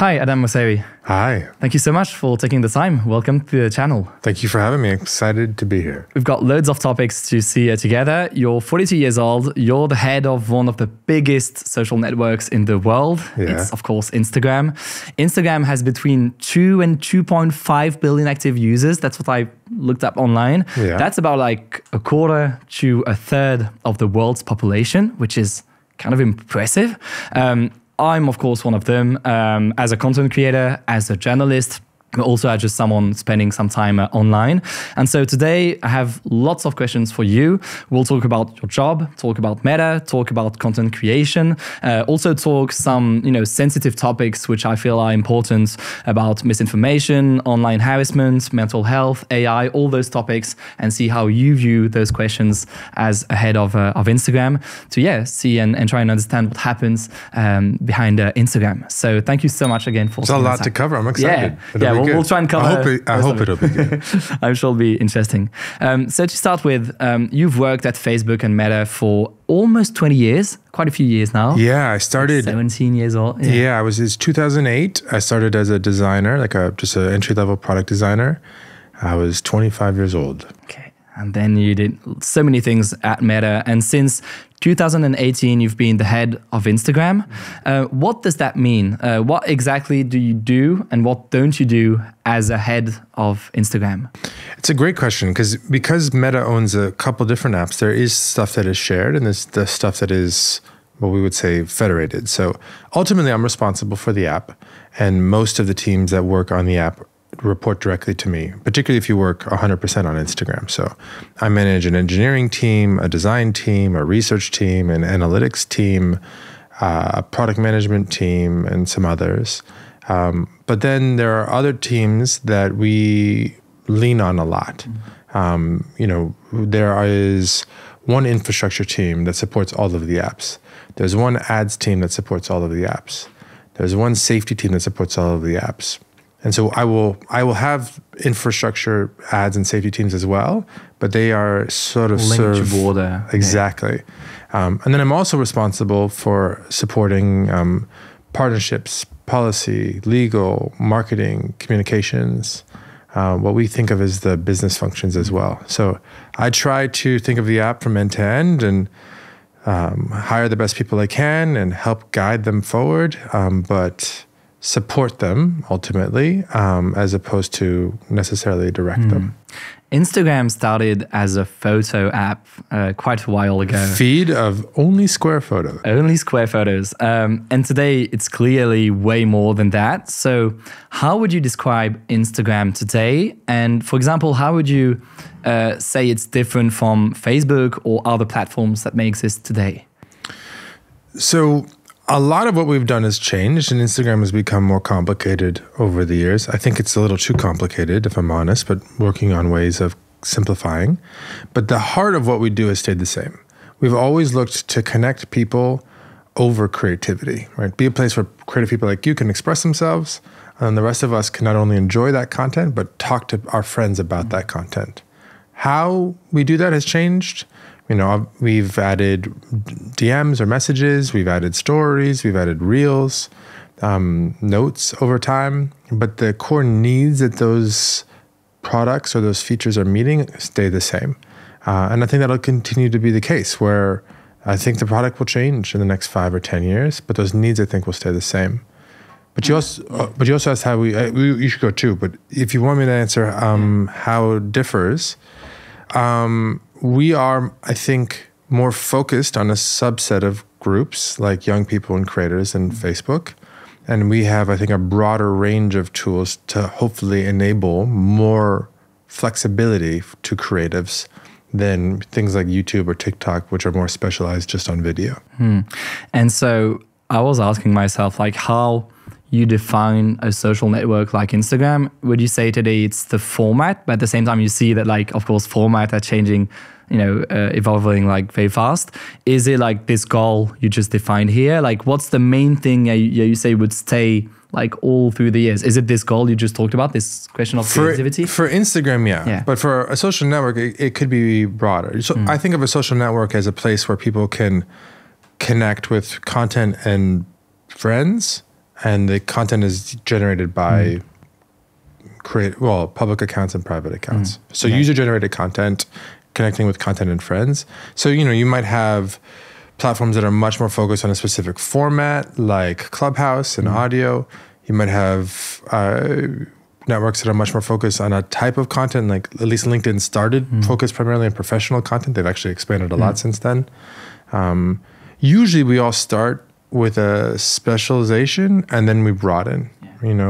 Hi, Adam Mosseri. Hi. Thank you so much for taking the time. Welcome to the channel. Thank you for having me. Excited to be here. We've got loads of topics to see together. You're 42 years old. You're the head of one of the biggest social networks in the world. Yeah. It's, of course, Instagram. Instagram has between 2 and 2.5 billion active users. That's what I looked up online. Yeah. That's about like a quarter to a third of the world's population, which is kind of impressive. I'm, of course, one of them as a content creator, as a journalist, but also as just someone spending some time online. And so today I have lots of questions for you. We'll talk about your job, talk about Meta, talk about content creation, also talk some sensitive topics which I feel are important about misinformation, online harassment, mental health, AI, all those topics, and see how you view those questions as a head of Instagram to see and try and understand what happens behind Instagram. So thank you so much again for It's a lot to cover. I'm excited. Yeah. We'll try and cover. I hope it'll be good. I'm sure it'll be interesting. So to start with, you've worked at Facebook and Meta for almost 20 years, quite a few years now. Yeah, I started 17 years old. Yeah, it's 2008. I started as a designer, just an entry-level product designer. I was 25 years old. Okay. And then you did so many things at Meta. And since 2018, you've been the head of Instagram. What does that mean? What exactly do you do and what don't you do as a head of Instagram? It's a great question because Meta owns a couple different apps, there is stuff that is shared and there's the stuff that is what we would say federated. So ultimately, I'm responsible for the app, and most of the teams that work on the app report directly to me, particularly if you work 100% on Instagram. So I manage an engineering team, a design team, a research team, an analytics team, a product management team, and some others. But then there are other teams that we lean on a lot. There is one infrastructure team that supports all of the apps. There's one ads team that supports all of the apps. There's one safety team that supports all of the apps. And so I will have infrastructure, ads, and safety teams as well, but they are sort of linked together. Exactly. And then I'm also responsible for supporting partnerships, policy, legal, marketing, communications, what we think of as the business functions as well. So I try to think of the app from end to end and hire the best people I can and help guide them forward, but support them ultimately, as opposed to necessarily direct them. Instagram started as a photo app quite a while ago. Feed of only square photos. Only square photos. And today it's clearly way more than that. So how would you describe Instagram today? And for example, how would you say it's different from Facebook or other platforms that may exist today? So a lot of what we've done has changed, and Instagram has become more complicated over the years. I think it's a little too complicated, if I'm honest, but working on ways of simplifying. But the heart of what we do has stayed the same. We've always looked to connect people over creativity, right? Be a place where creative people like you can express themselves, and the rest of us can not only enjoy that content, but talk to our friends about that content. How we do that has changed. We've added DMs or messages, we've added stories, we've added reels, notes over time, but the core needs that those products or those features are meeting stay the same. And I think that'll continue to be the case, where I think the product will change in the next 5 or 10 years, but those needs I think will stay the same. But you also asked how you should go too, but if you want me to answer how it differs, we are, I think, more focused on a subset of groups like young people and creators in Facebook. And we have, I think, a broader range of tools to hopefully enable more flexibility to creatives than things like YouTube or TikTok, which are more specialized just on video. And so I was asking myself, how you define a social network like Instagram. Would you say today it's the format, but at the same time you see that, of course, formats are changing, evolving very fast. Is it this goal you just defined here? What's the main thing you say would stay all through the years? Is it this goal you just talked about, this question of creativity? For Instagram, yeah. But for a social network, it could be broader. So I think of a social network as a place where people can connect with content and friends and the content is generated by public accounts and private accounts. So user-generated content, connecting with content and friends. So, you might have platforms that are much more focused on a specific format, like Clubhouse and audio. You might have networks that are much more focused on a type of content, like at least LinkedIn started focused primarily on professional content. They've actually expanded a lot since then. Usually we all start with a specialization and then we broaden. And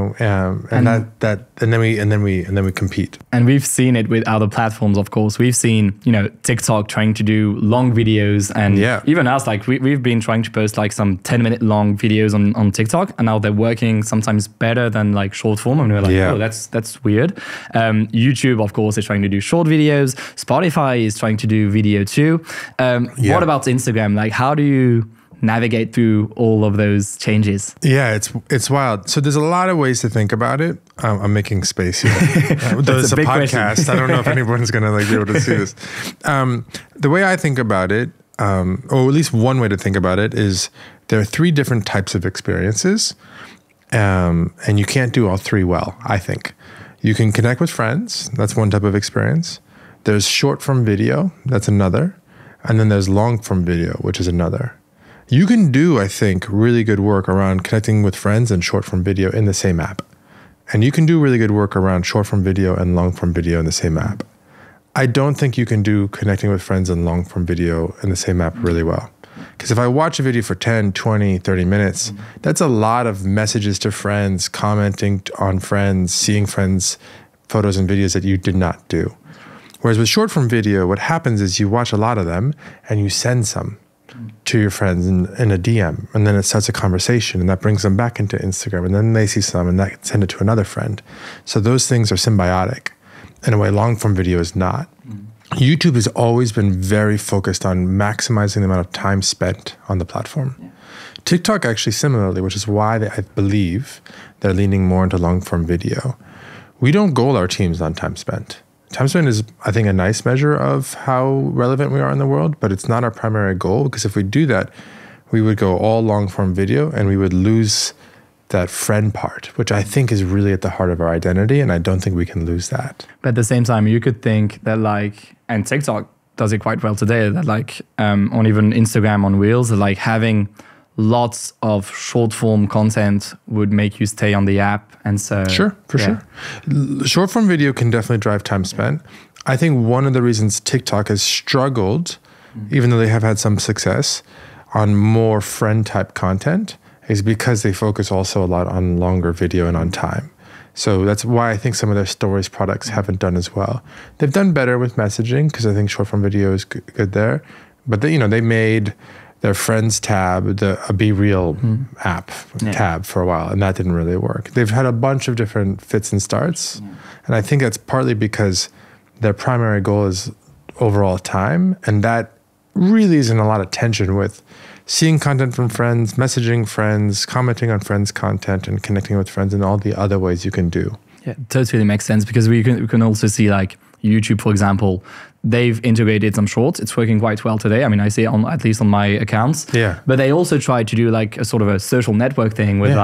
then we compete. And we've seen it with other platforms, of course. We've seen, TikTok trying to do long videos, and even us, like we've been trying to post like some 10-minute long videos on TikTok, and now they're working sometimes better than like short form. And we're like, oh, that's weird. YouTube, of course, is trying to do short videos. Spotify is trying to do video too. What about Instagram? Like, how do you navigate through all of those changes? Yeah, it's wild. So there's a lot of ways to think about it. I'm making space here. There's a podcast. Question. I don't know if anyone's going to be able to see this. The way I think about it, or at least one way to think about it, is there are 3 different types of experiences, and you can't do all 3 well, I think. You can connect with friends. That's one type of experience. There's short form video. That's another. And then there's long form video, which is another. You can do, I think, really good work around connecting with friends and short-form video in the same app. And you can do really good work around short-form video and long-form video in the same app. I don't think you can do connecting with friends and long-form video in the same app really well. Because if I watch a video for 10, 20, 30 minutes, that's a lot of messages to friends, commenting on friends, seeing friends' photos and videos that you did not do. Whereas with short-form video, what happens is you watch a lot of them and you send some to your friends in a DM, and then it starts a conversation, and that brings them back into Instagram, and then they see some, and that send it to another friend. So those things are symbiotic. In a way, long-form video is not. YouTube has always been very focused on maximizing the amount of time spent on the platform. TikTok actually similarly, which is why I believe they're leaning more into long-form video. We don't goal our teams on time spent. Time spent is, I think, a nice measure of how relevant we are in the world, but it's not our primary goal, because if we do that, we would go all long-form video and we would lose that friend part, which I think is really at the heart of our identity, and I don't think we can lose that. But at the same time, you could think that and TikTok does it quite well today, that on even Instagram on Reels, that having lots of short form content would make you stay on the app. And so sure. Short form video can definitely drive time spent. I think one of the reasons TikTok has struggled, even though they have had some success, on more friend type content is because they focus also a lot on longer video and on time. So that's why I think some of their stories products haven't done as well. They've done better with messaging, because I think short form video is good there. But they made their Friends tab, a Be Real app tab for a while, and that didn't really work. They've had a bunch of different fits and starts, and I think that's partly because their primary goal is overall time, and that really is in a lot of tension with seeing content from friends, messaging friends, commenting on friends' content, and connecting with friends, and all the other ways you can do. Yeah, totally makes sense, because we can also see YouTube, for example, they've integrated some shorts. It's working quite well today. I mean, I see it at least on my accounts. Yeah. But they also tried to do a sort of a social network thing with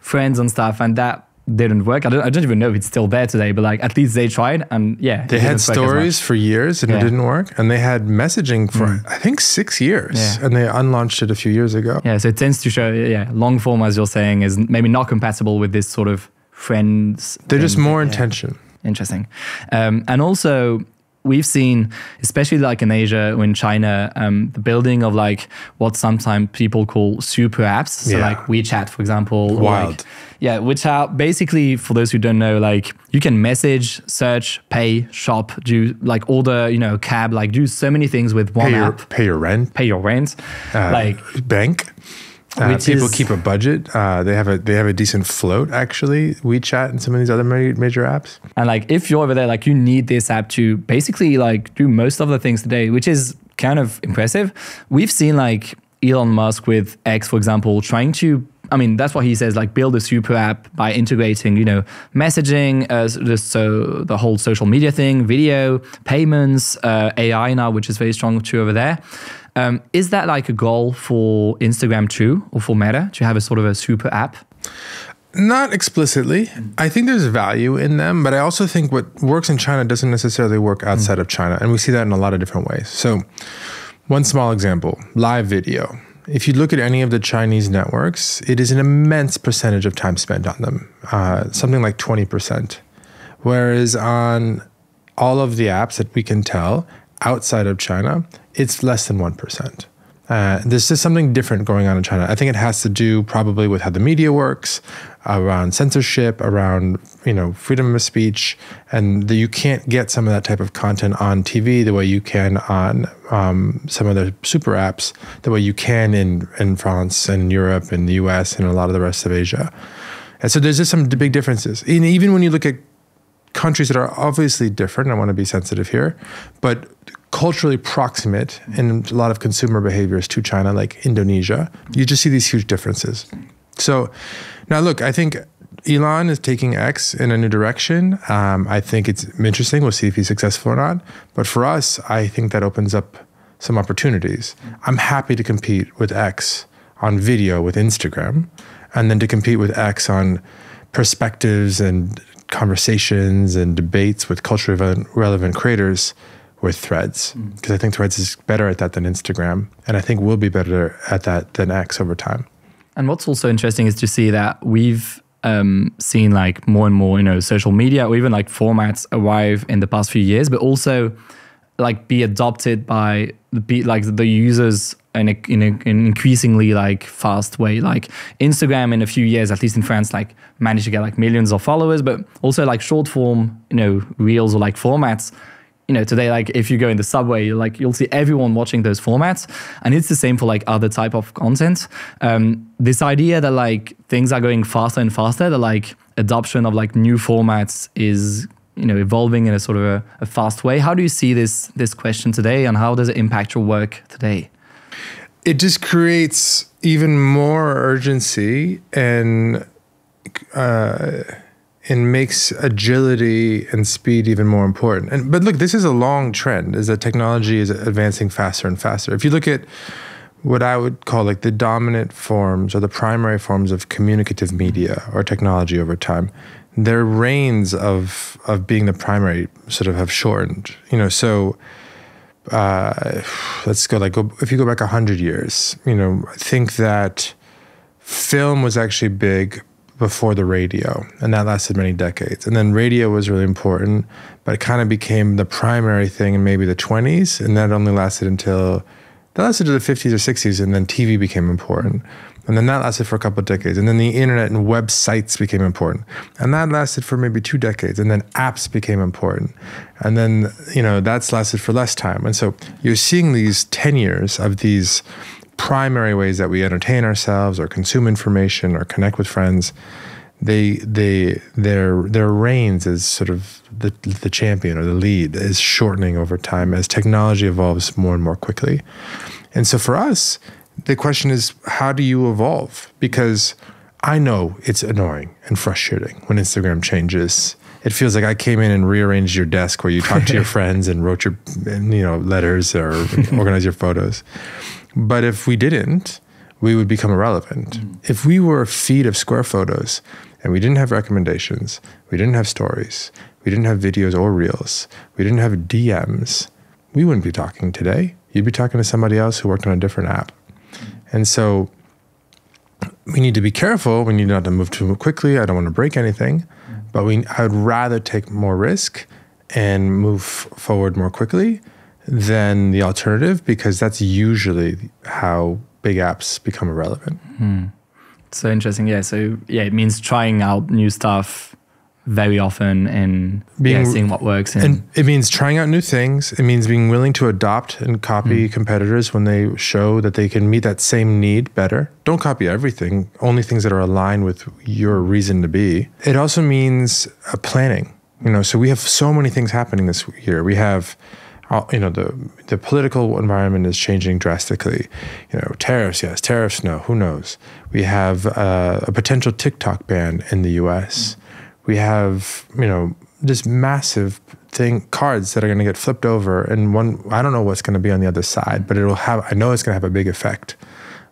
friends and stuff, and that didn't work. I don't even know if it's still there today, but at least they tried, and they had stories for years and it didn't work, and they had messaging for I think 6 years, and they unlaunched it a few years ago. Yeah, so it tends to show long form, as you're saying, is maybe not compatible with this sort of friends. They're just more intention. Interesting. And also, we've seen, especially in Asia or in China, the building of what sometimes people call super apps. So WeChat, for example. Wild. Which are basically, for those who don't know, you can message, search, pay, shop, do order, cab, do so many things with one app. Pay your rent. Bank. People keep a budget. They have a decent float, actually. WeChat and some of these other major apps. And if you're over there, you need this app to basically do most of the things today, which is kind of impressive. We've seen Elon Musk with X, for example, trying to, that's what he says, build a super app by integrating, messaging, so the whole social media thing, video, payments, AI now, which is very strong too over there. Is that a goal for Instagram too, or for Meta, to have a sort of a super app? Not explicitly. I think there's value in them, but I also think what works in China doesn't necessarily work outside of China. And we see that in a lot of different ways. So one small example, live video. If you look at any of the Chinese networks, it is an immense percentage of time spent on them, something like 20%. Whereas on all of the apps that we can tell outside of China, it's less than 1%. There's just something different going on in China. I think it has to do probably with how the media works, around censorship, around freedom of speech, and that you can't get some of that type of content on TV the way you can on some of the super apps, the way you can in France and Europe and the US and a lot of the rest of Asia. And so there's just some big differences. And even when you look at countries that are obviously different, I want to be sensitive here, but culturally proximate in a lot of consumer behaviors to China, like Indonesia, you just see these huge differences. So now look, I think Elon is taking X in a new direction. I think it's interesting. We'll see if he's successful or not. But for us, I think that opens up some opportunities. I'm happy to compete with X on video with Instagram, and then to compete with X on perspectives and conversations and debates with culturally relevant creators with Threads, because I think Threads is better at that than Instagram, and I think we'll be better at that than X over time. And what's also interesting is to see that we've seen like more and more, social media or even like formats arrive in the past few years, but also like be adopted by the users in an increasingly like fast way. Like Instagram in a few years, at least in France, like managed to get like millions of followers, but also like short form, reels or like formats. Today, like if you go in the subway, you'll see everyone watching those formats, and it's the same for like other type of content. This idea that like things are going faster and faster, that like adoption of like new formats is evolving in a sort of a fast way. How do you see this question today, and how does it impact your work today? It just creates even more urgency and makes agility and speed even more important. But look, this is a long trend, is that technology is advancing faster and faster. If you look at what I would call like the dominant forms or the primary forms of communicative media or technology over time, their reigns of being the primary sort of have shortened. So let's go if you go back 100 years, think that film was actually big before the radio, and that lasted many decades. And then radio was really important, but it kind of became the primary thing in maybe the 20s, and that only lasted to the 50s or 60s, and then TV became important. And then that lasted for a couple of decades. And then the internet and websites became important. And that lasted for maybe 2 decades. And then apps became important. And then, that's lasted for less time. And so you're seeing these 10 years of these primary ways that we entertain ourselves or consume information or connect with friends. Their reigns as sort of the champion or the lead is shortening over time as technology evolves more and more quickly. And so for us, the question is, how do you evolve? Because I know it's annoying and frustrating when Instagram changes. It feels like I came in and rearranged your desk where you talked to your friends and wrote your letters or organized your photos. But if we didn't, we would become irrelevant. If we were a feed of square photos and we didn't have recommendations, we didn't have stories, we didn't have videos or reels, we didn't have DMs, we wouldn't be talking today. You'd be talking to somebody else who worked on a different app. And so we need to be careful. We need not to move too quickly. I don't want to break anything, but I would rather take more risk and move forward more quickly than the alternative, because that's usually how big apps become irrelevant. So interesting. Yeah. So it means trying out new stuff very often and seeing what works. And it means trying out new things. It means being willing to adopt and copy competitors when they show that they can meet that same need better. Don't copy everything, only things that are aligned with your reason to be. It also means planning. So we have so many things happening this year. We have the political environment is changing drastically. Tariffs, yes. Tariffs, no. Who knows? We have a potential TikTok ban in the U.S. We have, this massive cards that are going to get flipped over, and I don't know what's going to be on the other side, but I know it's going to have a big effect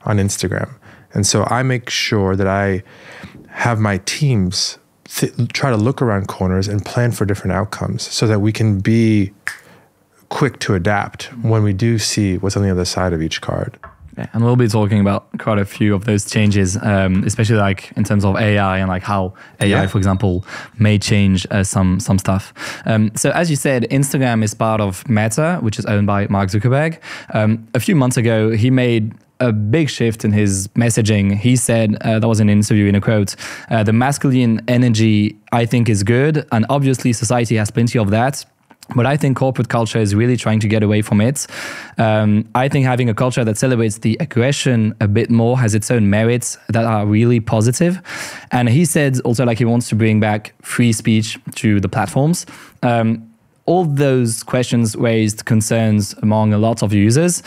on Instagram. And so I make sure that I have my teams try to look around corners and plan for different outcomes so that we can be quick to adapt when we do see what's on the other side of each card. Yeah, and we'll be talking about quite a few of those changes, especially like in terms of AI and like how AI, for example, may change some stuff. So as you said, Instagram is part of Meta, which is owned by Mark Zuckerberg. A few months ago, he made a big shift in his messaging. He said, that was an interview in a quote, the masculine energy I think is good, and obviously society has plenty of that. But I think corporate culture is really trying to get away from it. I think having a culture that celebrates the aggression a bit more has its own merits that are really positive. And he said also like he wants to bring back free speech to the platforms. All those questions raised concerns among a lot of users.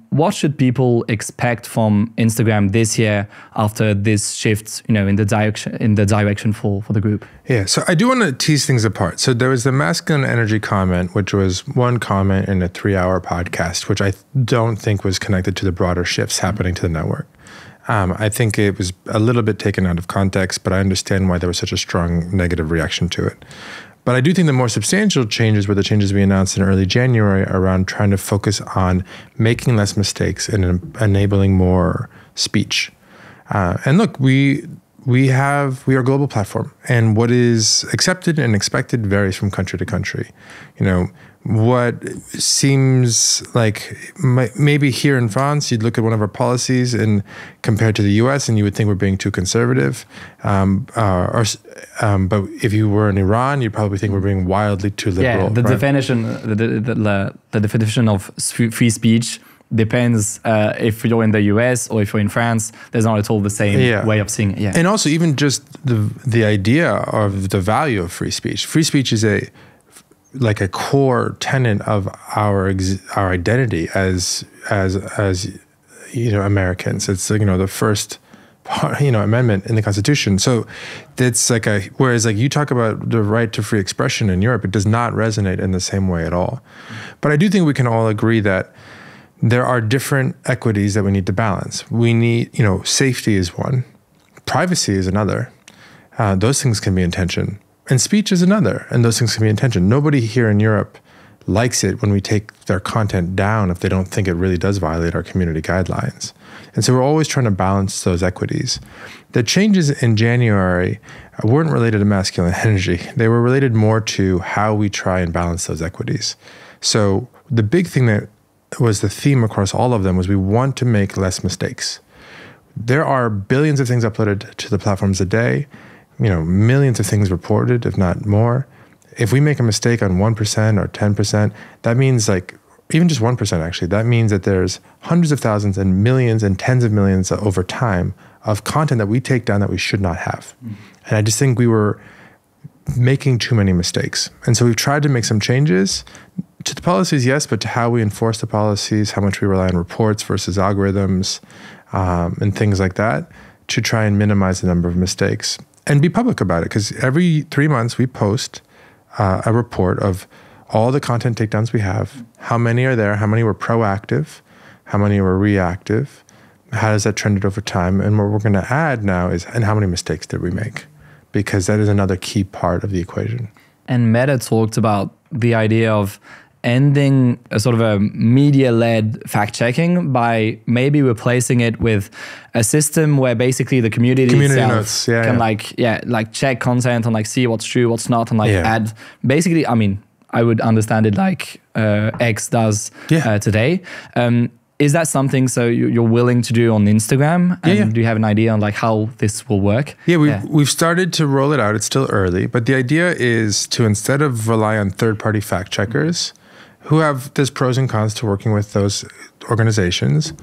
What should people expect from Instagram this year after this shift, in the direction for the group? Yeah, so I do want to tease things apart. So there was the masculine energy comment, which was one comment in a 3-hour podcast, which I don't think was connected to the broader shifts happening to the network. I think it was a little bit taken out of context, but I understand why there was such a strong negative reaction to it. But I do think the more substantial changes were the changes we announced in early January around trying to focus on making less mistakes and enabling more speech. And look, we are a global platform, and what is accepted and expected varies from country to country. What seems like maybe here in France, you'd look at one of our policies and compared to the US, and you would think we're being too conservative. But if you were in Iran, you'd probably think we're being wildly too liberal. Yeah, the definition of free speech depends if you're in the US or if you're in France. There's not at all the same way of seeing it. Yeah. And also even just the idea of the value of free speech. Free speech is a core tenet of our identity as Americans. It's the first amendment in the Constitution. So it's whereas you talk about the right to free expression in Europe, it does not resonate in the same way at all. But I do think we can all agree that there are different equities that we need to balance. We need, safety is one, privacy is another. Those things can be in tension. And speech is another, and those things can be in tension. Nobody here in Europe likes it when we take their content down if they don't think it really does violate our community guidelines. And so we're always trying to balance those equities. The changes in January weren't related to masculine energy. They were related more to how we try and balance those equities. So the big thing that was the theme across all of them was we want to make less mistakes. There are billions of things uploaded to the platforms a day. Millions of things reported, if not more. If we make a mistake on 1% or 10%, that means even just 1% actually, that means that there's hundreds of thousands and millions and tens of millions over time of content that we take down that we should not have. And I just think we were making too many mistakes. And so we've tried to make some changes to the policies, yes, but to how we enforce the policies, how much we rely on reports versus algorithms, and things like that, to try and minimize the number of mistakes. And be public about it, because every 3 months we post a report of all the content takedowns we have, how many are there, how many were proactive, how many were reactive, how does that trended over time, and what we're going to add now is, and how many mistakes did we make? Because that is another key part of the equation. And Meta talked about the idea of ending a sort of a media-led fact-checking by maybe replacing it with a system where basically the community itself notes, can check content and see what's true, what's not, and add. Basically, I would understand it like X does today. Is that something you're willing to do on Instagram? And do you have an idea on how this will work? We've started to roll it out. It's still early, but the idea is to, instead of rely on third-party fact checkers, there's pros and cons to working with those organizations,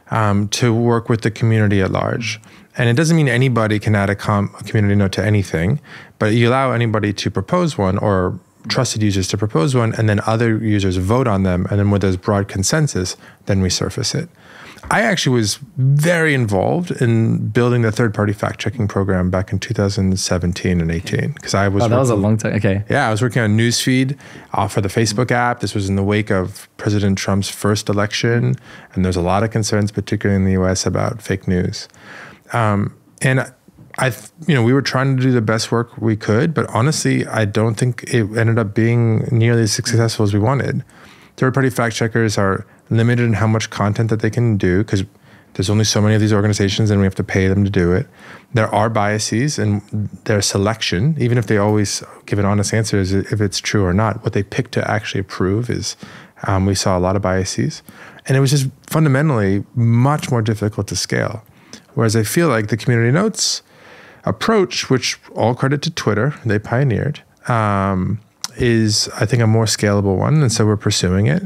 to work with the community at large. And it doesn't mean anybody can add a community note to anything, but you allow anybody to propose one, or trusted users to propose one, and then other users vote on them, and then when there's broad consensus, then we surface it. I actually was very involved in building the third-party fact-checking program back in 2017 and 18, because I was. That was a long time. Okay. Yeah, I was working on newsfeed for the Facebook app. This was in the wake of President Trump's first election, and there's a lot of concerns, particularly in the U.S., about fake news. And we were trying to do the best work we could, but honestly, I don't think it ended up being nearly as successful as we wanted. Third-party fact checkers are limited in how much content that they can do because there's only so many of these organizations and we have to pay them to do it. There are biases in their selection, even if they always give an honest answer as if it's true or not. What they pick to actually approve is, we saw a lot of biases. And it was just fundamentally much more difficult to scale. Whereas I feel like the community notes approach, which all credit to Twitter, they pioneered, is, I think, a more scalable one. And so we're pursuing it.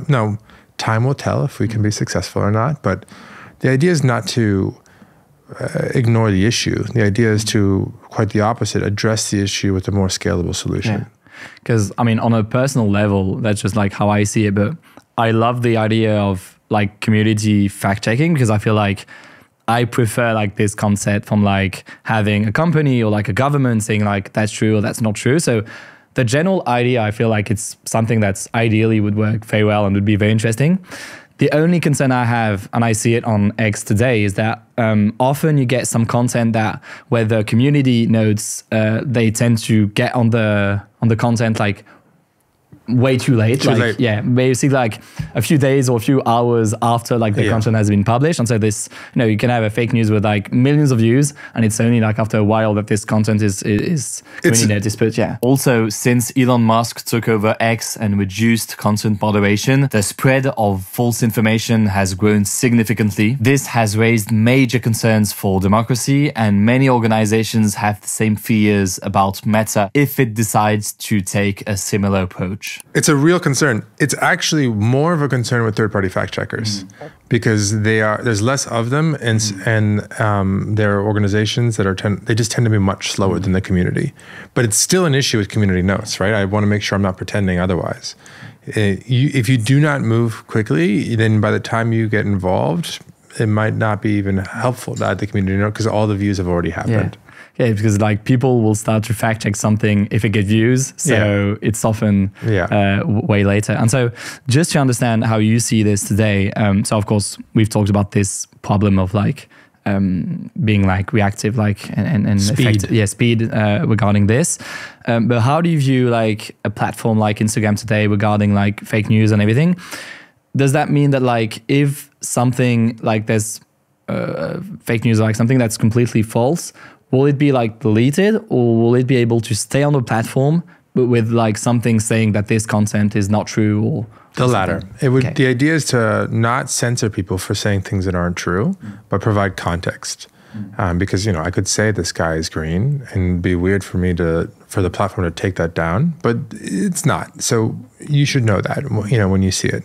No, time will tell if we can be successful or not. But the idea is not to ignore the issue. The idea is to, quite the opposite, address the issue with a more scalable solution. Because, I mean, on a personal level, that's just like how I see it. But I love the idea of like community fact checking because I feel like I prefer like this concept from like having a company or like a government saying like that's true or that's not true. So the general idea, I feel like it's something that's ideally would work very well and would be very interesting. The only concern I have, and I see it on X today, is that often you get some content that where the community notes, they tend to get on the content like way too late. Yeah, basically like a few days or a few hours after like the content has been published. And so this, you can have a fake news with like millions of views and it's only like after a while that this content is community noticed. But also, since Elon Musk took over X and reduced content moderation, the spread of false information has grown significantly. This has raised major concerns for democracy, and many organizations have the same fears about Meta if it decides to take a similar approach. It's a real concern. It's actually more of a concern with third-party fact checkers because there's less of them, and there are organizations that they just tend to be much slower than the community. But it's still an issue with community notes, right? I want to make sure I'm not pretending otherwise. If you do not move quickly, then by the time you get involved, it might not be even helpful to add the community note because all the views have already happened. Yeah, because like people will start to fact check something if it gets views. So it's often way later. And so just to understand how you see this today. So of course, we've talked about this problem of like being like reactive, like and speed. Speed regarding this. But how do you view like a platform like Instagram today regarding like fake news and everything? Does that mean that like if something like there's fake news, like something that's completely false, will it be like deleted or will it be able to stay on the platform but with like something saying that this content is not true or the latter? The idea is to not censor people for saying things that aren't true, but provide context. Because I could say the sky is green and it'd be weird for the platform to take that down, but it's not. So you should know that when you see it.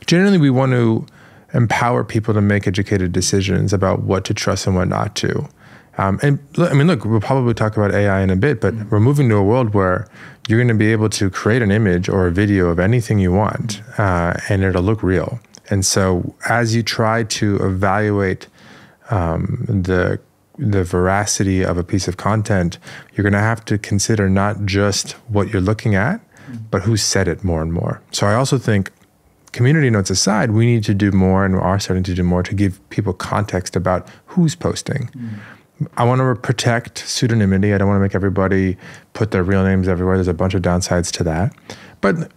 Generally, we want to empower people to make educated decisions about what to trust and what not to. And look, we'll probably talk about AI in a bit, but we're moving to a world where you're going to be able to create an image or a video of anything you want, and it'll look real. And so as you try to evaluate the veracity of a piece of content, you're going to have to consider not just what you're looking at, but who said it more and more. So I also think, community notes aside, we need to do more and are starting to do more to give people context about who's posting. I want to protect pseudonymity. I don't want to make everybody put their real names everywhere. There's a bunch of downsides to that. But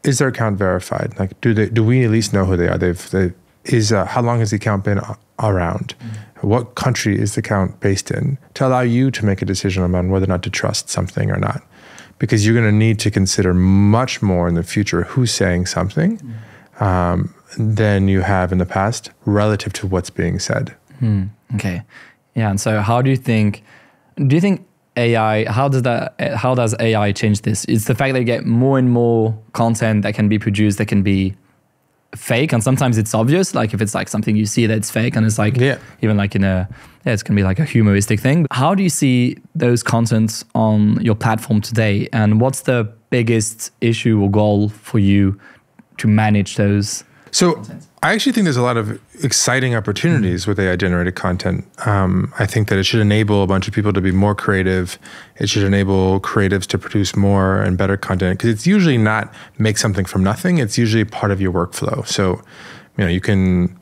is their account verified? Like, do we at least know who they are? How long has the account been around? What country is the account based in? To allow you to make a decision on whether or not to trust something or not. Because you're going to need to consider much more in the future who's saying something than you have in the past relative to what's being said. Okay. Yeah, and so do you think AI, how does AI change this? It's the fact that you get more and more content that can be produced that can be fake, and sometimes it's obvious, like if it's like something you see that's fake and it's like even like it's gonna be like a humoristic thing. How do you see those contents on your platform today, and what's the biggest issue or goal for you to manage those contents? I actually think there's a lot of exciting opportunities with AI-generated content. I think that it should enable a bunch of people to be more creative. It should enable creatives to produce more and better content, because it's usually not make something from nothing. It's usually part of your workflow. So, you can,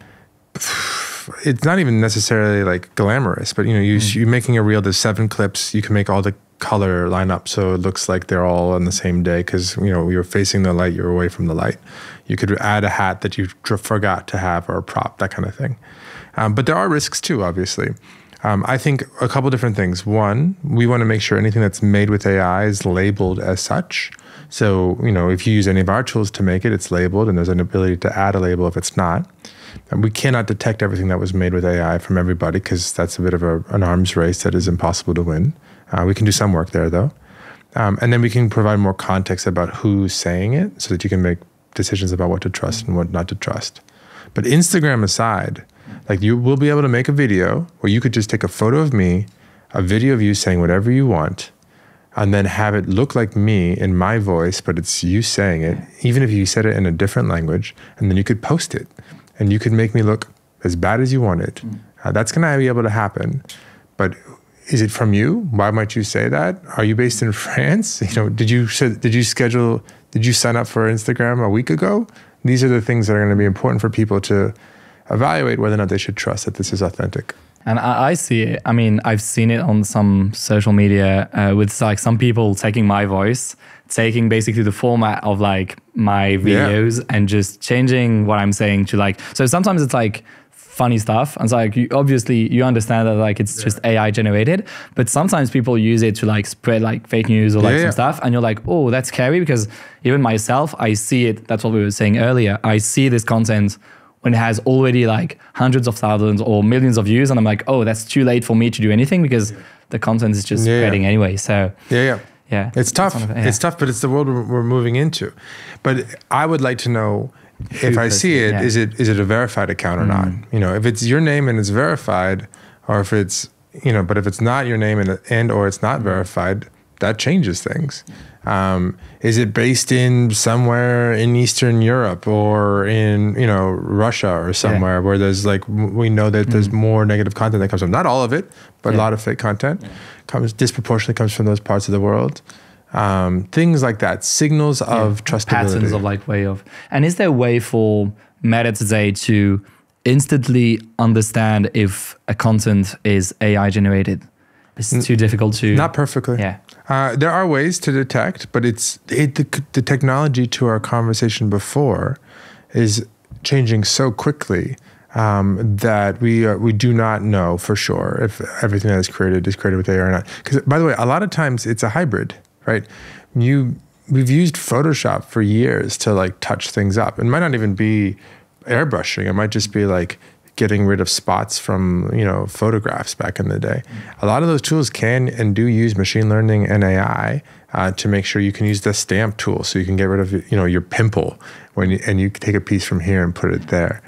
it's not even necessarily like glamorous, but you're making a reel, there's 7 clips, you can make all the color line up so it looks like they're all on the same day because you're facing the light, you're away from the light. You could add a hat that you forgot to have or a prop, that kind of thing. But there are risks too, obviously. I think a couple different things. One, we want to make sure anything that's made with AI is labeled as such. So, if you use any of our tools to make it, it's labeled, and there's an ability to add a label if it's not. And we cannot detect everything that was made with AI from everybody because that's a bit of an arms race that is impossible to win. We can do some work there, though. And then we can provide more context about who's saying it so that you can make decisions about what to trust and what not to trust. But Instagram aside, like you will be able to make a video where you could just take a photo of me, a video of you saying whatever you want, and then have it look like me in my voice, but it's you saying it, even if you said it in a different language, and then you could post it, and you could make me look as bad as you wanted. That's going to be able to happen. But is it from you? Why might you say that? Are you based in France? Did you sign up for Instagram a week ago? These are the things that are going to be important for people to evaluate whether or not they should trust that this is authentic. And I see it. I mean, I've seen it on some social media with like some people taking my voice, taking basically the format of like my videos and just changing what I'm saying to like, so sometimes it's like funny stuff. And it's like, you understand that like it's just AI generated, but sometimes people use it to like spread like fake news or like some stuff. And you're like, oh, that's scary because even myself, I see it. That's what we were saying earlier. I see this content when it has already like hundreds of thousands or millions of views. And I'm like, oh, that's too late for me to do anything because the content is just spreading anyway. So yeah. It's tough. It's tough, but it's the world we're moving into. But I would like to know if I see it, is it a verified account or not? If it's your name and it's verified, or if it's, but if it's not your name and or it's not verified, that changes things. Is it based in somewhere in Eastern Europe or in, Russia or somewhere where there's like, we know that there's more negative content that comes from, not all of it, but a lot of fake content disproportionately comes from those parts of the world. Things like that, signals of trustability. Patterns of like way of, and is there a way for Meta today to instantly understand if a content is AI generated? It's too difficult to... Not perfectly. There are ways to detect, but the technology to our conversation before is changing so quickly that we do not know for sure if everything that is created with AI or not. Because, by the way, a lot of times it's a hybrid, right? We've used Photoshop for years to like touch things up. It might not even be airbrushing. It might just be like getting rid of spots from, photographs back in the day. A lot of those tools can and do use machine learning and AI to make sure you can use the stamp tool so you can get rid of, your pimple and you take a piece from here and put it there.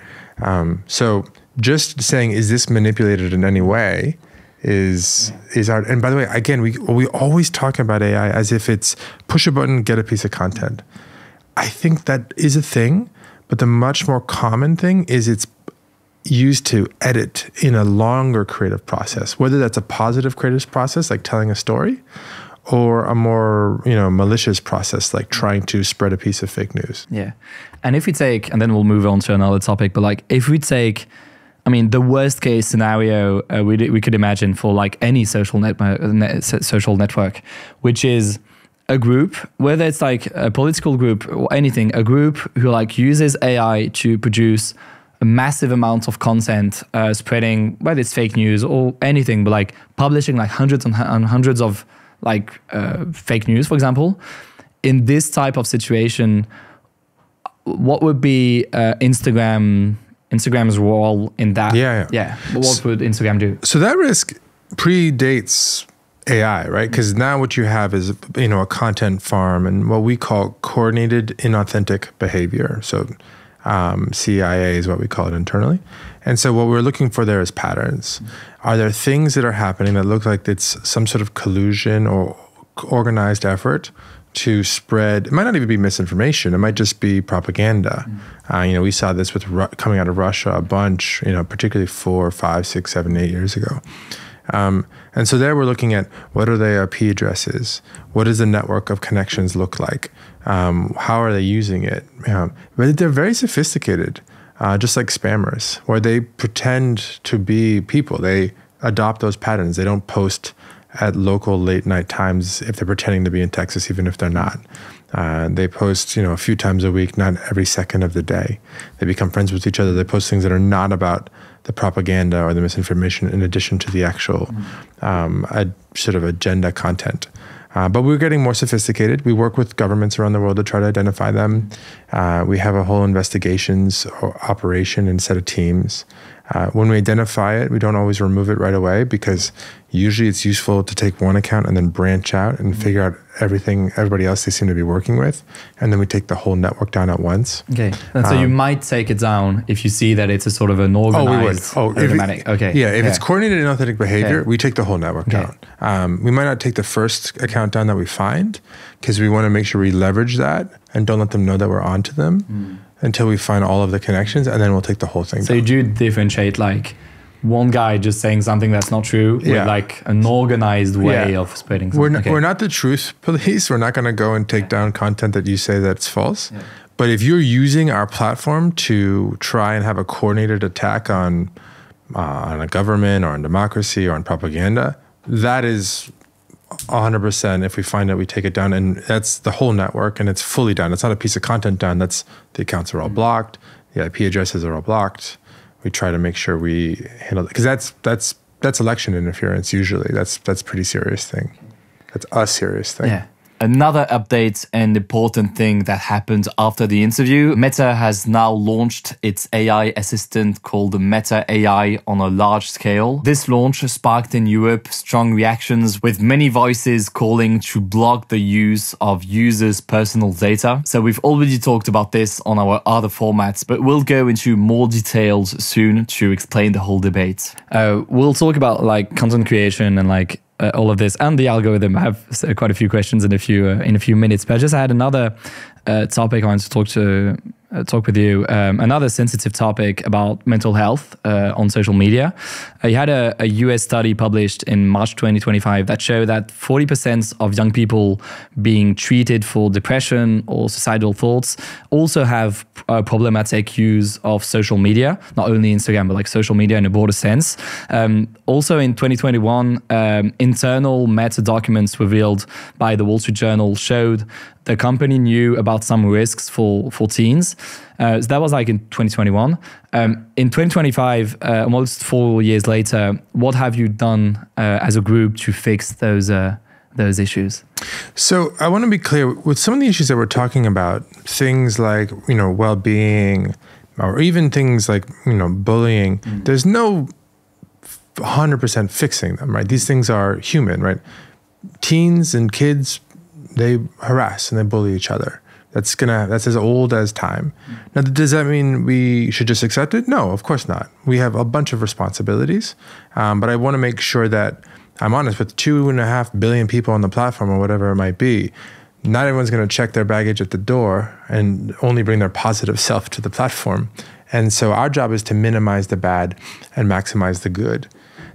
So just saying, is this manipulated in any way is hard. And by the way, again, we always talk about AI as if it's push a button, get a piece of content. I think that is a thing, but the much more common thing is it's used to edit in a longer creative process, whether that's a positive creative process, like telling a story, or a more, malicious process, like trying to spread a piece of fake news. Yeah. And if we take, and then we'll move on to another topic, but like if we take, the worst case scenario we could imagine for like any social network, which is a group, whether it's like a political group or anything, a group who like uses AI to produce a massive amount of content, spreading, whether it's fake news or anything, but like publishing like hundreds and hundreds of like fake news, for example. In this type of situation, what would be Instagram's role in that? What would Instagram do? So that risk predates AI, right? Because now what you have is, a content farm and what we call coordinated inauthentic behavior. So CIA is what we call it internally. And so what we're looking for there is patterns. Are there things that are happening that look like it's some sort of collusion or organized effort to spread? It might not even be misinformation. It might just be propaganda. We saw this with coming out of Russia a bunch, particularly 4, 5, 6, 7, 8 years ago. And so there we're looking at what are their IP addresses? What does the network of connections look like? How are they using it? But they're very sophisticated. just like spammers, where they pretend to be people. They adopt those patterns. They don't post at local late night times if they're pretending to be in Texas, even if they're not. They post, a few times a week, not every second of the day. They become friends with each other. They post things that are not about the propaganda or the misinformation in addition to the actual sort of agenda content. But we're getting more sophisticated. We work with governments around the world to try to identify them. We have a whole investigations operation and set of teams. When we identify it, we don't always remove it right away because usually it's useful to take one account and then branch out and figure out everybody else they seem to be working with. And then we take the whole network down at once. Okay. And so you might take it down if you see that it's a sort of an organized, automatic. If it's coordinated and authentic behavior, we take the whole network down. We might not take the first account down that we find because we want to make sure we leverage that and don't let them know that we're onto them until we find all of the connections, and then we'll take the whole thing down. So you do differentiate like one guy just saying something that's not true with like an organized way of spreading something. We're not the truth police. We're not going to go and take down content that you say that's false. Yeah. But if you're using our platform to try and have a coordinated attack on a government or on democracy or on propaganda, that is 100%. If we find it, we take it down, and that's the whole network, and it's fully down. It's not a piece of content down. That's the accounts are all blocked. The IP addresses are all blocked. We try to make sure we handle it because that's election interference. Usually, that's pretty serious thing. That's a serious thing. Yeah. Another update and important thing that happened after the interview, Meta has now launched its AI assistant called the Meta AI on a large scale. This launch sparked in Europe strong reactions with many voices calling to block the use of users' personal data. So we've already talked about this on our other formats, but we'll go into more details soon to explain the whole debate. We'll talk about like content creation and like all of this and the algorithm. I have quite a few questions in a few minutes, but I just had another topic I wanted to talk with you. Another sensitive topic about mental health on social media. You had a US study published in March 2025 that showed that 40% of young people being treated for depression or suicidal thoughts also have problematic use of social media, not only Instagram, but like social media in a broader sense. Also in 2021, internal meta documents revealed by the Wall Street Journal showed the company knew about some risks for teens. So that was like in 2021. In 2025, almost 4 years later, what have you done as a group to fix those issues? So I want to be clear with some of the issues that we're talking about, things like, well-being, or even things like, bullying. There's no 100% fixing them, right? These things are human, right? Teens and kids, they harass and they bully each other. That's as old as time. Now, does that mean we should just accept it? No, of course not. We have a bunch of responsibilities, but I want to make sure that I'm honest with 2.5 billion people on the platform or whatever it might be. Not everyone's going to check their baggage at the door and only bring their positive self to the platform. And so our job is to minimize the bad and maximize the good.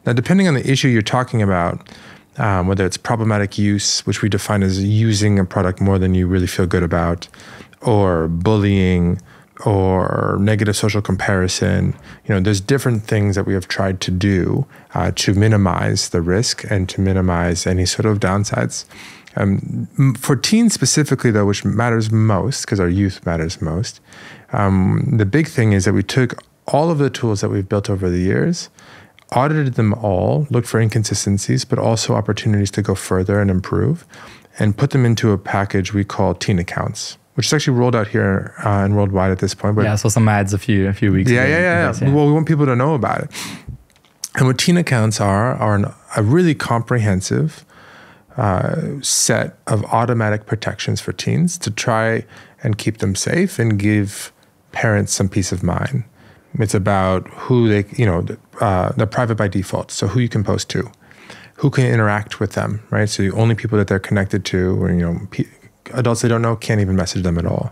Now, depending on the issue you're talking about, whether it's problematic use, which we define as using a product more than you really feel good about, or bullying, or negative social comparison, there's different things that we have tried to do to minimize the risk and to minimize any sort of downsides. For teens specifically, though, which matters most, because our youth matters most, the big thing is that we took all of the tools that we've built over the years, audited them all, looked for inconsistencies, but also opportunities to go further and improve, and put them into a package we call Teen Accounts, which is actually rolled out here and worldwide at this point. But I saw some ads a few weeks ago. Yeah. Well, we want people to know about it. And what Teen Accounts are a really comprehensive set of automatic protections for teens to try and keep them safe and give parents some peace of mind. It's about who they, they're private by default. So who you can post to, who can interact with them, right? So the only people that they're connected to, or, adults they don't know can't even message them at all.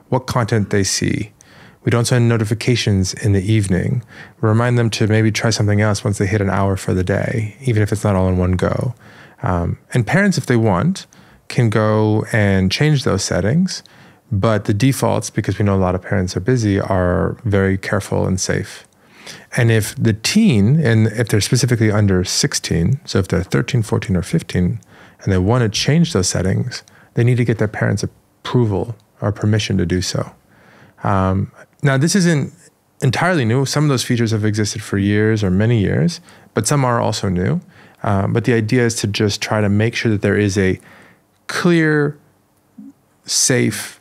What content they see. We don't send notifications in the evening. We remind them to maybe try something else once they hit an hour for the day, even if it's not all in one go. And parents, if they want, can go and change those settings, But the defaults, because we know a lot of parents are busy, are very careful and safe. And if the teen, and if they're specifically under 16, so if they're 13, 14, or 15, and they want to change those settings, they need to get their parents' approval or permission to do so. Now, this isn't entirely new. Some of those features have existed for years or many years, but some are also new. But the idea is to just try to make sure that there is a clear, safe,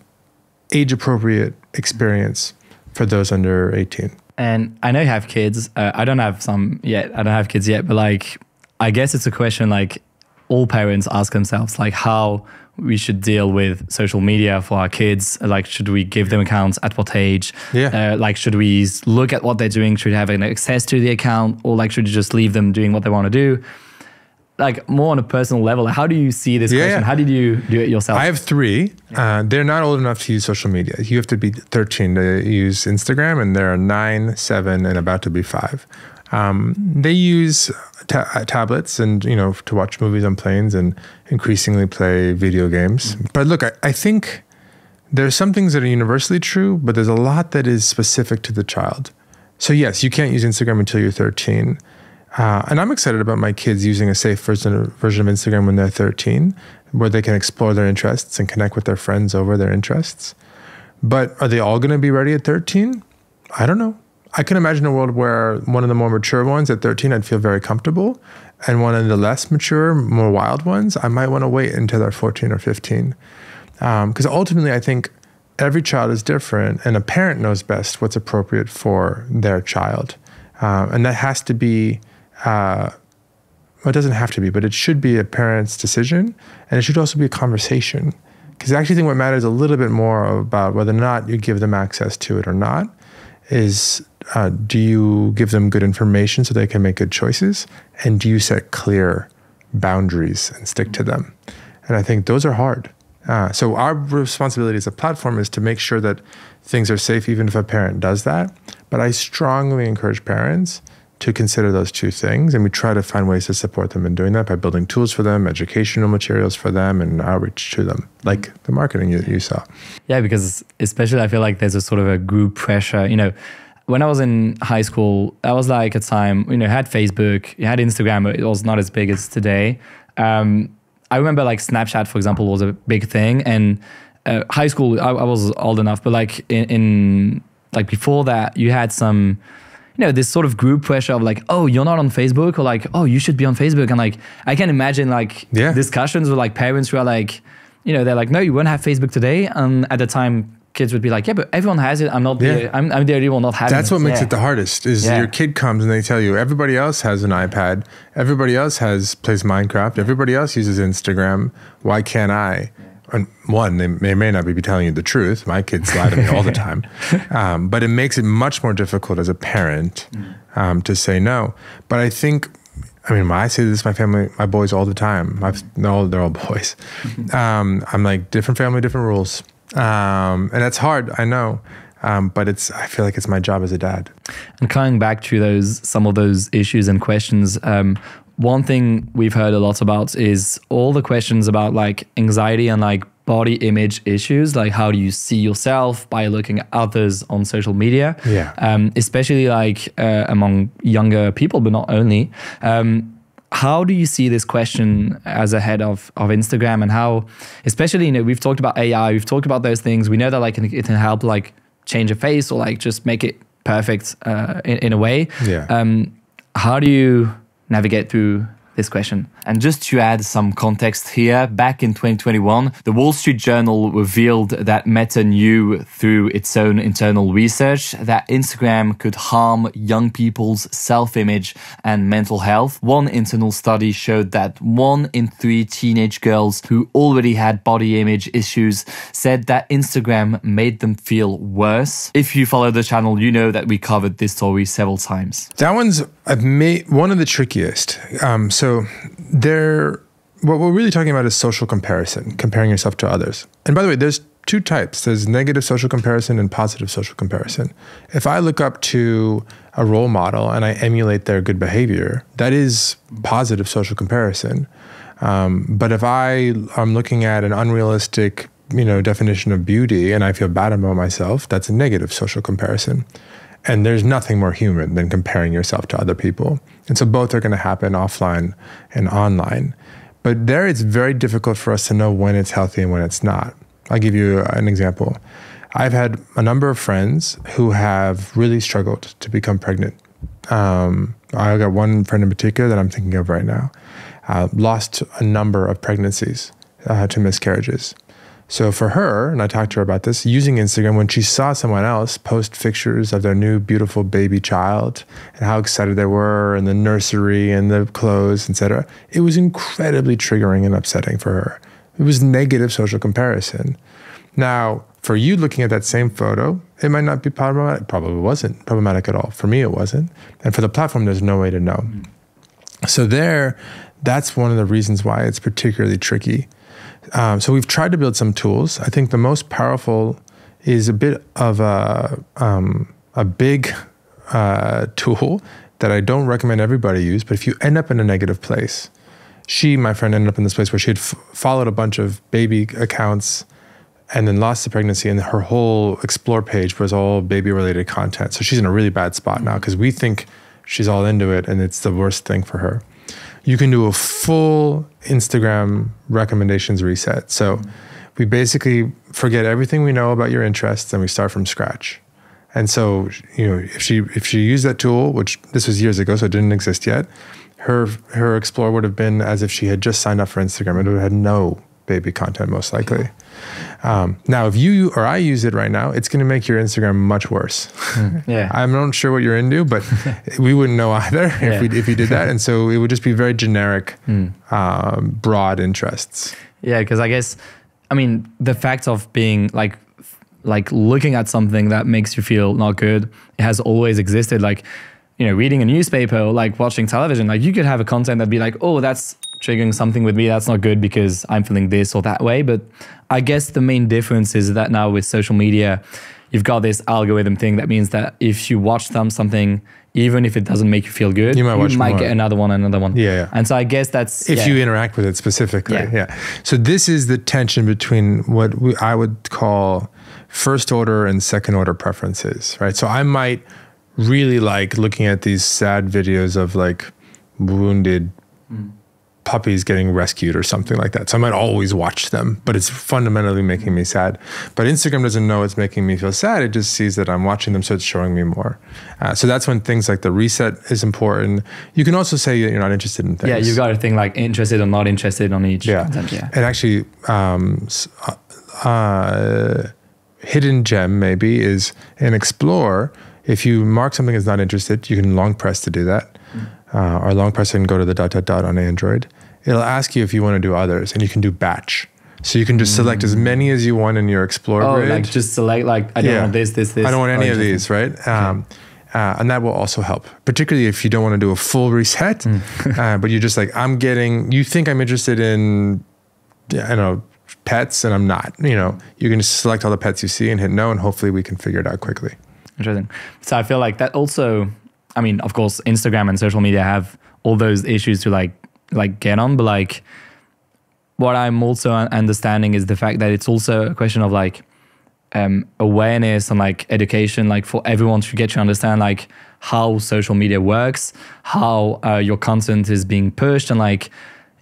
age-appropriate experience for those under 18. And I know you have kids. I don't have some yet. I don't have kids yet, but like, I guess it's a question like all parents ask themselves, like how we should deal with social media for our kids. Like, should we give them accounts at what age? Yeah. Like, should we look at what they're doing? Should we have access to the account, or like, should you just leave them doing what they want to do? Like, more on a personal level, how do you see this question? How did you do it yourself? I have three. They're not old enough to use social media. You have to be 13 to use Instagram, and there are 9, 7, and about to be 5. They use tablets and, to watch movies on planes and increasingly play video games. But look, I think there's some things that are universally true, but there's a lot that is specific to the child. So yes, you can't use Instagram until you're 13. And I'm excited about my kids using a safe version of Instagram when they're 13, where they can explore their interests and connect with their friends over their interests. But are they all going to be ready at 13? I don't know. I can imagine a world where one of the more mature ones at 13, I'd feel very comfortable. And one of the less mature, more wild ones, I might want to wait until they're 14 or 15. Because ultimately, I think every child is different, and a parent knows best what's appropriate for their child. And that has to be... well, it doesn't have to be, but it should be a parent's decision, and it should also be a conversation. Because I actually think what matters a little bit more about whether or not you give them access to it or not is, do you give them good information so they can make good choices? And do you set clear boundaries and stick to them? And I think those are hard. So our responsibility as a platform is to make sure that things are safe, even if a parent does that. But I strongly encourage parents to consider those two things, and we try to find ways to support them in doing that by building tools for them, educational materials for them, and outreach to them, like the marketing you saw. Yeah, because especially I feel like there's a sort of a group pressure. When I was in high school, that was like a time, you had Facebook, you had Instagram, but it was not as big as today. I remember like Snapchat, for example, was a big thing, and high school, I was old enough, but like in like before that, you had some... this sort of group pressure of like, oh, you're not on Facebook, or like, oh, you should be on Facebook. And like, I can imagine like discussions with like parents who are like, they're like, no, you won't have Facebook today. And at the time, kids would be like, yeah, but everyone has it. I'm not I'm the only one not having it. That's what makes it the hardest is your kid comes and they tell you, everybody else has an iPad. Everybody else plays Minecraft. Everybody else uses Instagram. Why can't I? And one, they may not be telling you the truth. My kids lie to me all the time. But it makes it much more difficult as a parent to say no. But I think, I say this to my family, my boys all the time. They're all boys. I'm like, different family, different rules. And that's hard, I know. But I feel like it's my job as a dad. And coming back to some of those issues and questions, one thing we've heard a lot about is all the questions about like anxiety and like body image issues. Like, how do you see yourself by looking at others on social media? Yeah. Especially like among younger people, but not only. How do you see this question as a head of Instagram, and how, especially, we've talked about AI, we've talked about those things. We know that like it can help like change a face or like just make it perfect in a way. Yeah. How do you navigate through this question? And just to add some context here, back in 2021, the Wall Street Journal revealed that Meta knew through its own internal research that Instagram could harm young people's self-image and mental health. One internal study showed that 1 in 3 teenage girls who already had body image issues said that Instagram made them feel worse. If you follow the channel, you know that we covered this story several times. That one's one of the trickiest. What we're really talking about is social comparison, comparing yourself to others. And by the way, there's 2 types. There's negative social comparison and positive social comparison. If I look up to a role model and I emulate their good behavior, that is positive social comparison. But if I'm looking at an unrealistic definition of beauty and I feel bad about myself, that's a negative social comparison. And there's nothing more human than comparing yourself to other people. And so both are going to happen offline and online. But there it's very difficult for us to know when it's healthy and when it's not. I'll give you an example. I've had a number of friends who have really struggled to become pregnant. I got one friend in particular that I'm thinking of right now. Lost a number of pregnancies to miscarriages. So for her, and I talked to her about this, using Instagram, when she saw someone else post pictures of their new beautiful baby child and how excited they were and the nursery and the clothes, etc., it was incredibly triggering and upsetting for her. It was negative social comparison. Now, for you looking at that same photo, it might not be problematic. Probably wasn't problematic at all. For me, it wasn't. And for the platform, there's no way to know. So that's one of the reasons why it's particularly tricky. So we've tried to build some tools. I think the most powerful is a bit of a big tool that I don't recommend everybody use, but if you end up in a negative place, my friend ended up in this place where she had followed a bunch of baby accounts and then lost the pregnancy, and her whole explore page was all baby-related content. So she's in a really bad spot now because we think she's all into it and it's the worst thing for her. You can do a full Instagram recommendations reset. So we basically forget everything we know about your interests and we start from scratch. And so, if she used that tool, which this was years ago, so it didn't exist yet, her explore would have been as if she had just signed up for Instagram. It would have had no baby content, most likely. Now, if you or I use it right now, it's going to make your Instagram much worse. Yeah, I'm not sure what you're into, but we wouldn't know either if you did that. And so it would just be very generic, broad interests. Yeah, because I guess, the fact of being like looking at something that makes you feel not good, it has always existed. Like, reading a newspaper or like watching television, like you could have a content that'd be like, oh, that's triggering something with me, that's not good because I'm feeling this or that way. But I guess the main difference is that now with social media, you've got this algorithm thing that means that if you watch something, even if it doesn't make you feel good, you might get another one. Yeah. And so I guess that's... If you interact with it specifically. Yeah. So this is the tension between what I would call first order and second order preferences, right? So I might really like looking at these sad videos of like wounded puppies getting rescued or something like that. So I might always watch them, but it's fundamentally making me sad. But Instagram doesn't know it's making me feel sad. It just sees that I'm watching them, so it's showing me more. So that's when things like the reset is important. You can also say that you're not interested in things. Yeah, you've got to think like interested or not interested on each content. Yeah. And actually, hidden gem maybe is in Explore. If you mark something as not interested, you can long press to do that. Or long press and go to the ... on Android. It'll ask you if you want to do others, and you can do batch. So you can just select as many as you want in your Explore grid. Like just select like, I don't want this. I don't want any of these, right? Okay. And that will also help, particularly if you don't want to do a full reset, but you're just like, you think I'm interested in, pets, and I'm not. You can just select all the pets you see and hit no, and hopefully we can figure it out quickly. Interesting. So I feel like that also... of course, Instagram and social media have all those issues to like get on, but like what I'm also understanding is the fact that it's also a question of like awareness and like education, like for everyone to get to understand like how social media works, how your content is being pushed, and like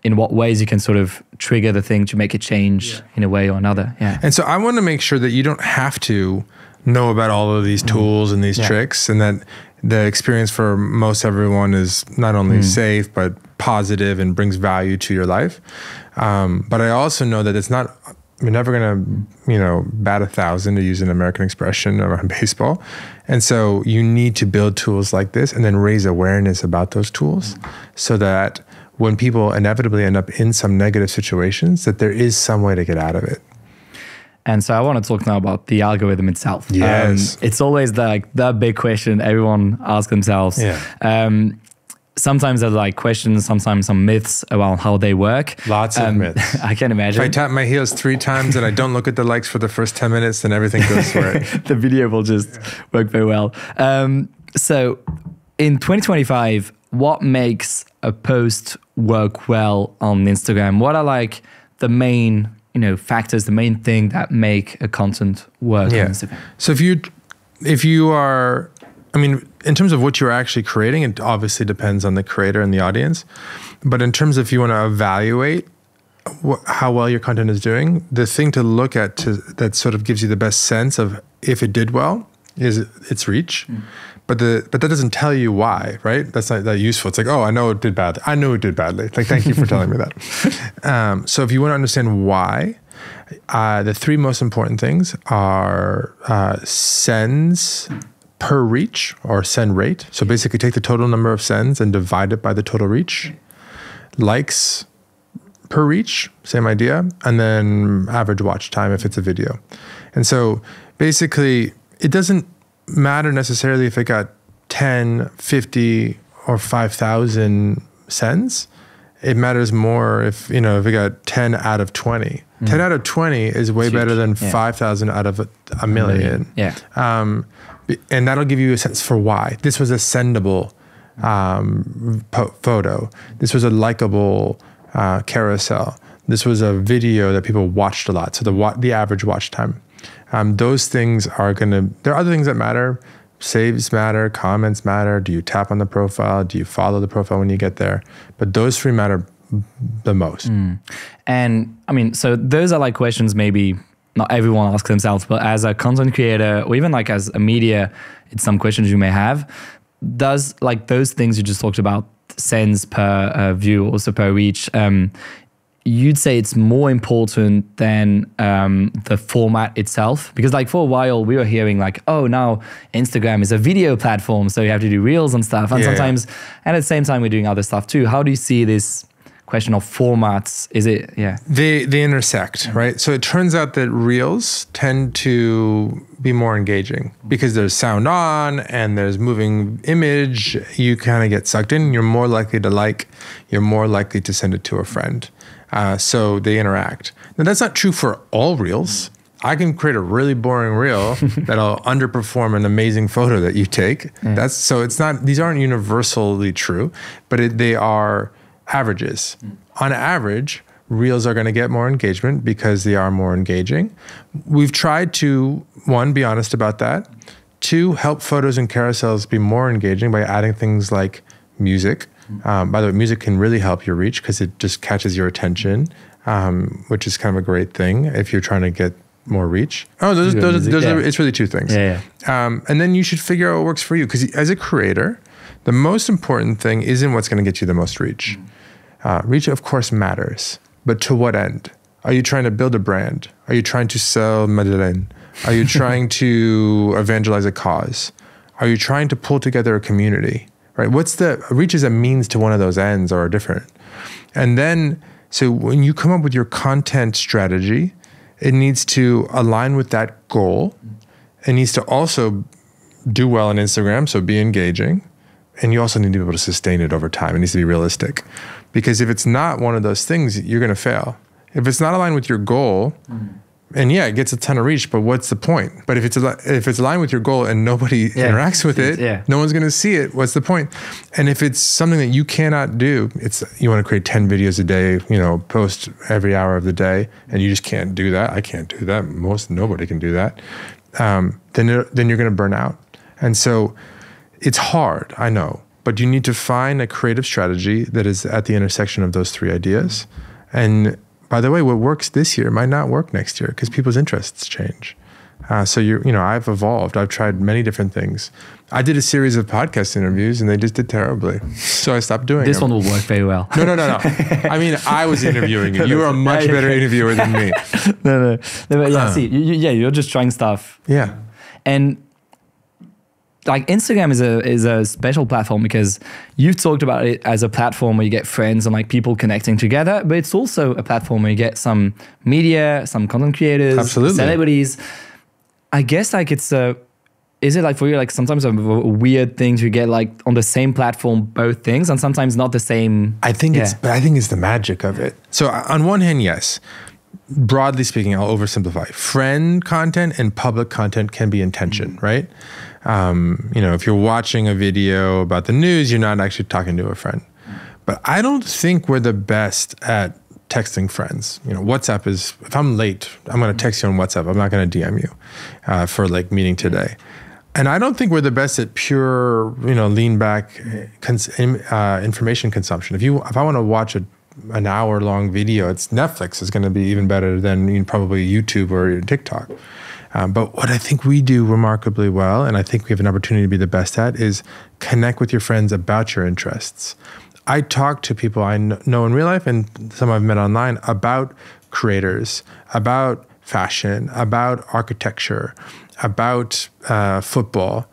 in what ways you can sort of trigger the thing to make it change in a way or another. Yeah. And so I want to make sure that you don't have to know about all of these tools and these tricks, and that the experience for most everyone is not only safe, but positive and brings value to your life. But I also know that you're never going to, bat 1,000 to use an American expression around baseball. And so you need to build tools like this and then raise awareness about those tools so that when people inevitably end up in some negative situations, that there is some way to get out of it. And so I want to talk now about the algorithm itself. Yes. It's always the big question everyone asks themselves. Yeah. Sometimes there's like questions, sometimes some myths around how they work. Lots of myths. I can imagine. If I tap my heels 3 times and I don't look at the likes for the first 10 minutes, then everything goes for it. The video will just work very well. So in 2025, what makes a post work well on Instagram? What are like the main factors, the main thing that make a content work on Instagram? So if you are, in terms of what you're actually creating, it obviously depends on the creator and the audience. But in terms of if you want to evaluate how well your content is doing, the thing to look at that sort of gives you the best sense of if it did well is its reach. But that doesn't tell you why, right? That's not that useful. It's like, oh, I know it did badly. I knew it did badly. Like, thank you for telling me that. So if you want to understand why, the three most important things are sends per reach or send rate. So basically take the total number of sends and divide it by the total reach. Likes per reach, same idea. And then average watch time if it's a video. And so basically it doesn't matter necessarily if it got 10, 50, or 5,000 sends. It matters more if it got 10 out of 20. 10 out of 20 is way better than 5,000 out of a million. Yeah. And that'll give you a sense for why. This was a sendable photo. This was a likable carousel. This was a video that people watched a lot. So the average watch time. Those things are there are other things that matter. Saves matter, comments matter. Do you tap on the profile? Do you follow the profile when you get there? But those three matter the most. And so those are like questions maybe not everyone asks themselves, but as a content creator or even like as a media, it's some questions you may have. Does like those things you just talked about, sends per view, also per reach, you'd say it's more important than the format itself? Because like for a while we were hearing like, oh, now Instagram is a video platform, so you have to do reels and stuff. And sometimes, and at the same time we're doing other stuff too. How do you see this question of formats? Is it, They intersect, right? So it turns out that reels tend to be more engaging because there's sound on and there's moving image. You kind of get sucked in. You're more likely to like, you're more likely to send it to a friend. So they interact. Now that's not true for all reels. I can create a really boring reel that'll underperform an amazing photo that you take. So it's not, these aren't universally true, but they are averages. On average, reels are going to get more engagement because they are more engaging. We've tried to, one, be honest about that. Two, help photos and carousels be more engaging by adding things like music. By the way, music can really help your reach because it just catches your attention, which is kind of a great thing if you're trying to get more reach. Oh, those are, it's really two things. And then you should figure out what works for you, because as a creator, the most important thing isn't what's going to get you the most reach. Reach, of course, matters, but to what end? Are you trying to build a brand? Are you trying to sell Madeleine? Are you trying to evangelize a cause? Are you trying to pull together a community? Right? Reach is a means to one of those ends or different. And then, so when you come up with your content strategy, it needs to align with that goal. It needs to also do well on Instagram, so be engaging. And you also need to be able to sustain it over time. It needs to be realistic. Because if it's not one of those things, you're going to fail. If it's not aligned with your goal, and it gets a ton of reach, but what's the point? But if it's aligned with your goal and nobody interacts with it, no one's going to see it. What's the point? And if it's something that you cannot do, you want to create 10 videos a day, post every hour of the day, and you just can't do that. I can't do that. Nobody can do that. Then you're going to burn out. And so it's hard, I know, but you need to find a creative strategy that is at the intersection of those three ideas. And by the way, what works this year might not work next year because people's interests change. So I've evolved. I've tried many different things. I did a series of podcast interviews and they just did terribly. So I stopped doing this them. One will work very well. No. I mean, I was interviewing you. You are a much better interviewer than me. No, but you're just trying stuff. Yeah. And like Instagram is a special platform because you've talked about it as a platform where you get friends and like people connecting together, but it's also a platform where you get some media, some content creators, celebrities. I guess like is it like for you like sometimes a weird thing to get like on the same platform both things and sometimes not the same? I think it's the magic of it. So on one hand, yes. Broadly speaking, I'll oversimplify. Friend content and public content can be in tension, right? If you're watching a video about the news, you're not actually talking to a friend. But I don't think we're the best at texting friends. WhatsApp is, if I'm late, I'm going to text you on WhatsApp. I'm not going to DM you for like meeting today. And I don't think we're the best at pure, lean back information consumption. If I want to watch an hour-long video, it's Netflix is going to be even better than probably YouTube or TikTok. But what I think we do remarkably well, and I think we have an opportunity to be the best at, is connect with your friends about your interests. I talk to people I know in real life and some I've met online about creators, about fashion, about architecture, about football.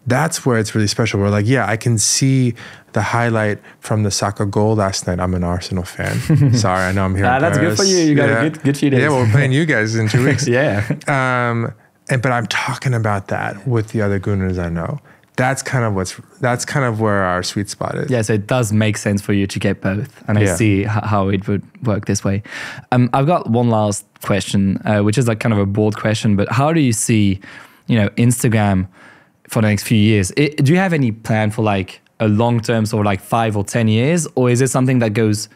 That's where it's really special. We're like, yeah, I can see the highlight from the Saka goal last night. I'm an Arsenal fan. Sorry, I know I'm here in That's Paris. good for you. You got a good few days. Yeah, well, we're playing you guys in 2 weeks. Yeah. But I'm talking about that with the other Gooners I know. That's kind of where our sweet spot is. Yeah, so it does make sense for you to get both. And I see how it would work this way. I've got one last question, which is like kind of a broad question, but how do you see, Instagram for the next few years? Do you have any plan for like a long-term sort of like 5 or 10 years? Or is it something that goes,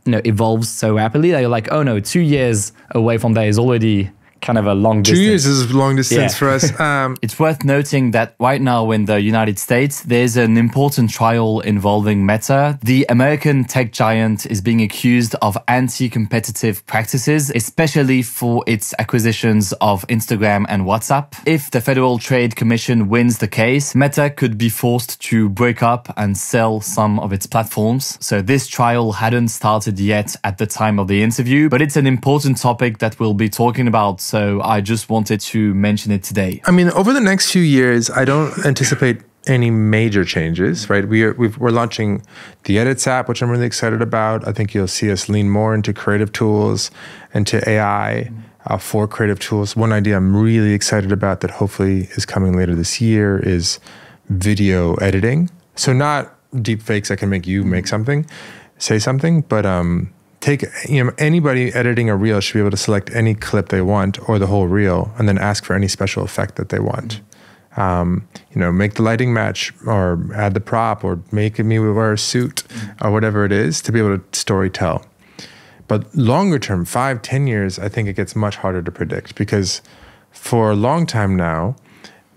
evolves so rapidly that you're like, oh no, 2 years away from there is already kind of a long distance. 2 years is long distance for us. It's worth noting that right now in the United States, there's an important trial involving Meta. The American tech giant is being accused of anti-competitive practices, especially for its acquisitions of Instagram and WhatsApp. If the Federal Trade Commission wins the case, Meta could be forced to break up and sell some of its platforms. So this trial hadn't started yet at the time of the interview, but it's an important topic that we'll be talking about. So I just wanted to mention it today. I mean, over the next few years, I don't anticipate any major changes, right? We're launching the Edits app, which I'm really excited about. I think you'll see us lean more into creative tools, into AI for creative tools. One idea I'm really excited about that hopefully is coming later this year is video editing. So not deep fakes that can make you make something, say something, but anybody editing a reel should be able to select any clip they want or the whole reel and then ask for any special effect that they want. Make the lighting match or add the prop or make me wear a suit or whatever it is to be able to story tell. But longer term, 5, 10 years, I think it gets much harder to predict because for a long time now,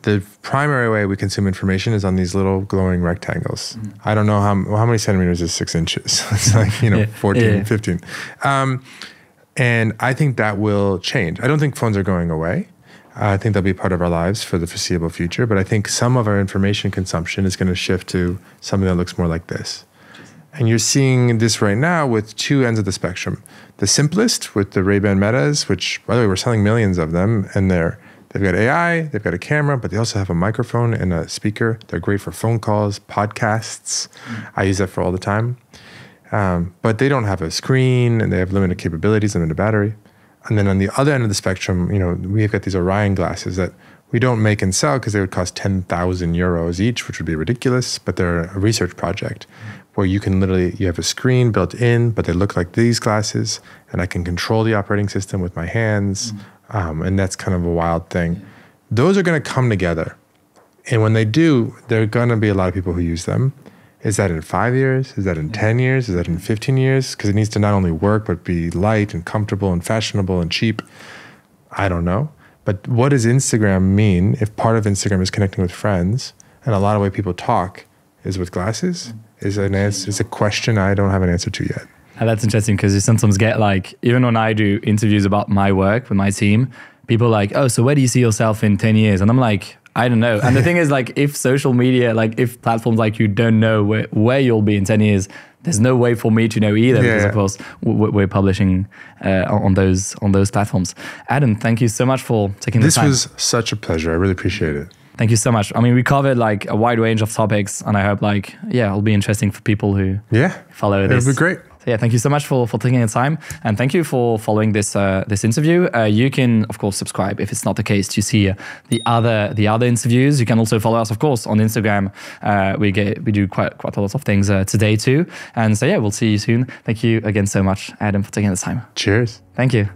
the primary way we consume information is on these little glowing rectangles. I don't know how many centimeters is 6 inches. It's like, 14, 15. And I think that will change. I don't think phones are going away. I think they'll be part of our lives for the foreseeable future. But I think some of our information consumption is going to shift to something that looks more like this. And you're seeing this right now with two ends of the spectrum. The simplest with the Ray-Ban Metas, which, by the way, we're selling millions of them, and they've got AI, they've got a camera, but they also have a microphone and a speaker. They're great for phone calls, podcasts. I use that for all the time. But they don't have a screen, and they have limited capabilities, limited battery. And then on the other end of the spectrum, we've got these Orion glasses that we don't make and sell because they would cost 10,000 euros each, which would be ridiculous. But they're a research project where you have a screen built in, but they look like these glasses, and I can control the operating system with my hands. And that's kind of a wild thing. Those are going to come together. And when they do, there are going to be a lot of people who use them. Is that in 5 years? Is that in 10 years? Is that in 15 years? Because it needs to not only work, but be light and comfortable and fashionable and cheap. I don't know. But what does Instagram mean if part of Instagram is connecting with friends and a lot of way people talk is with glasses? Is a question I don't have an answer to yet. And that's interesting because you sometimes get like, even when I do interviews about my work with my team, people are like, oh, so where do you see yourself in 10 years? And I'm like, I don't know. And the thing is, like, if social media, like if platforms like you don't know where you'll be in 10 years, there's no way for me to know either, because of course we're publishing on those platforms. Adam, thank you so much for taking the time. This was such a pleasure. I really appreciate it. Thank you so much. I mean, we covered like a wide range of topics, and I hope it'll be interesting for people who follow this. It'll be great. So thank you so much for taking the time, and thank you for following this interview. You can of course subscribe if it's not the case to see the other interviews. You can also follow us of course on Instagram. We do quite a lot of things today too, and so we'll see you soon. Thank you again so much, Adam, for taking the time. Cheers. Thank you.